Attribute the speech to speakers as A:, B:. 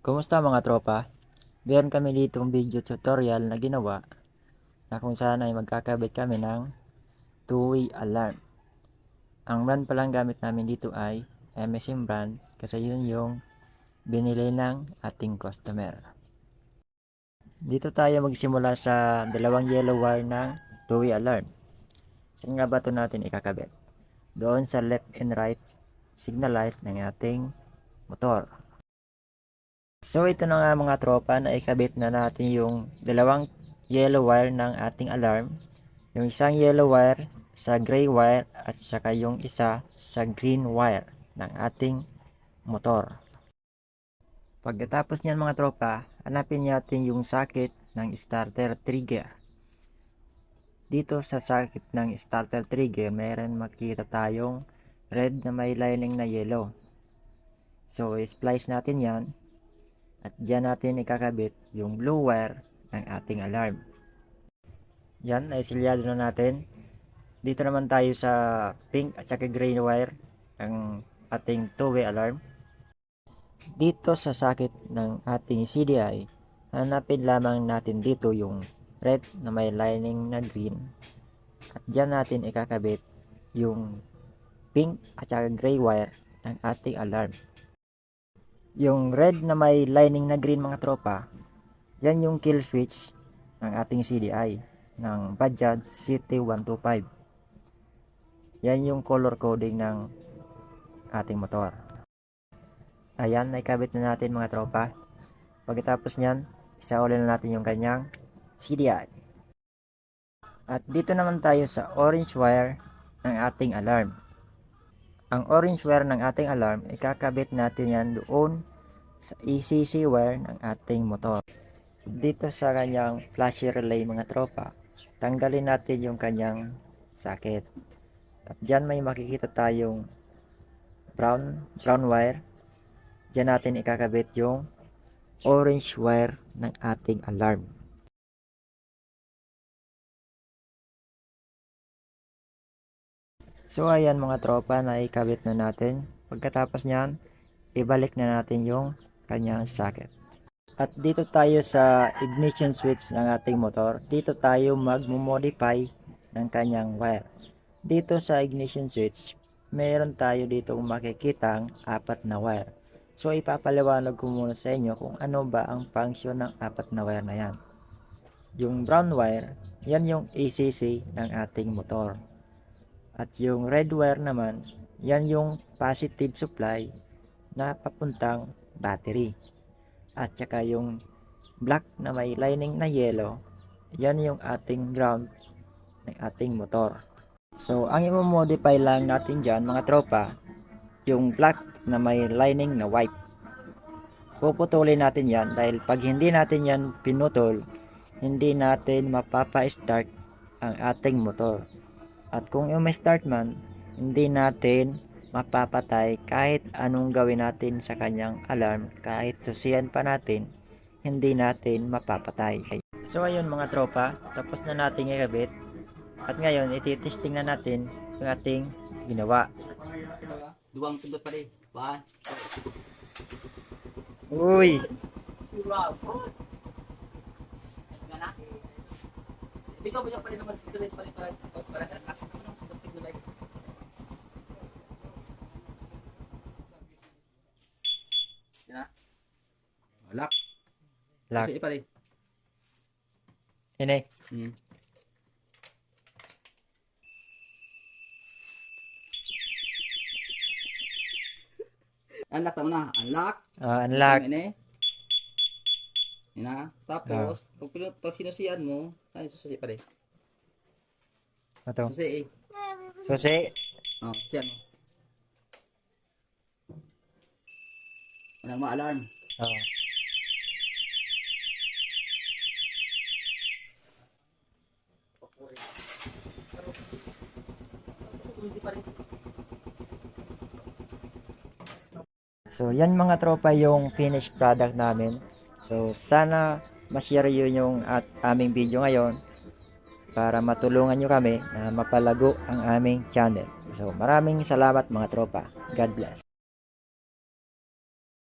A: Kumusta mga tropa? Meron kami ditong video tutorial na ginawa na kung saan ay magkakabit kami ng two-way alarm. Ang brand palang gamit namin dito ay MSM brand kasi yun yung binili ng ating customer. Dito tayo magsimula sa dalawang yellow wire ng two-way alarm. Saan nga ba ito natin ikakabit? Doon sa left and right signal light ng ating motor. So ito na nga mga tropa, na ikabit na natin yung dalawang yellow wire ng ating alarm. Yung isang yellow wire sa gray wire at saka yung isa sa green wire ng ating motor. Pagkatapos niyan mga tropa, hanapin natin yung socket ng starter trigger. Dito sa socket ng starter trigger, mayroon makita tayong red na may lining na yellow. So i-splice natin yan. At dyan natin ikakabit yung blue wire ng ating alarm. Yan, ay silyado na natin. Dito naman tayo sa pink at saka gray wire ng ating two-way alarm. Dito sa socket ng ating CDI, hanapin lamang natin dito yung red na may lining na green. At dyan natin ikakabit yung pink at saka gray wire ng ating alarm. Yung red na may lining na green mga tropa, yan yung kill switch ng ating CDI ng Bajaj CT125. Yan yung color coding ng ating motor. Ayan, naikabit na natin mga tropa. Pagkatapos nyan, isauli na natin yung kanyang CDI. At dito naman tayo sa orange wire ng ating alarm. Ang orange wire ng ating alarm, ikakabit natin yan doon sa ECC wire ng ating motor. Dito sa kanyang flashy relay mga tropa, tanggalin natin yung kanyang socket. At dyan may makikita tayong brown wire. Dyan natin ikakabit yung orange wire ng ating alarm. So ayan mga tropa, na ikabit na natin. Pagkatapos nyan, ibalik na natin yung kanyang socket. At dito tayo sa ignition switch ng ating motor. Dito tayo mag-modify ng kanyang wire. Dito sa ignition switch, meron tayo dito makikitang apat na wire. So ipapaliwanag ko muna sa inyo kung ano ba ang function ng apat na wire na yan. Yung brown wire, yan yung ACC ng ating motor. At yung red wire naman, yan yung positive supply na papuntang battery. At saka yung black na may lining na yellow, yan yung ating ground ng ating motor. So ang i-modify lang natin dyan mga tropa, yung black na may lining na white. Puputulin natin yan dahil pag hindi natin yan pinutol, hindi natin mapapa-start ang ating motor. At kung yung may start man, hindi natin mapapatay kahit anong gawin natin sa kanyang alarm. Kahit susiyan pa natin, hindi natin mapapatay. So ayun mga tropa, tapos na natin ikabit. At ngayon, ititesting na natin yung ating ginawa.
B: Duwang tundot pa rin. One.
A: Uy!
B: Dito ba yung pa rin naman dito rin pa rin para sa kasi naman ang tundot tigno like. Yan. Lock.
A: Lock.
B: Kasi pa rin.
A: Ini.
B: Unlock tama na. Unlock.
A: Unlock.
B: Ini. Yan na. Tapos, pag sinusian mo, ay susi pa rin.
A: Ito.
B: Susi eh.
A: Susi.
B: Oh, siyan mo. Walang ma-alarm.
A: Oh. So yan mga tropa yung finished product namin. So sana ma-share yun yung aming video ngayon para matulungan nyo kami na mapalago ang aming channel. So maraming salamat mga tropa. God bless.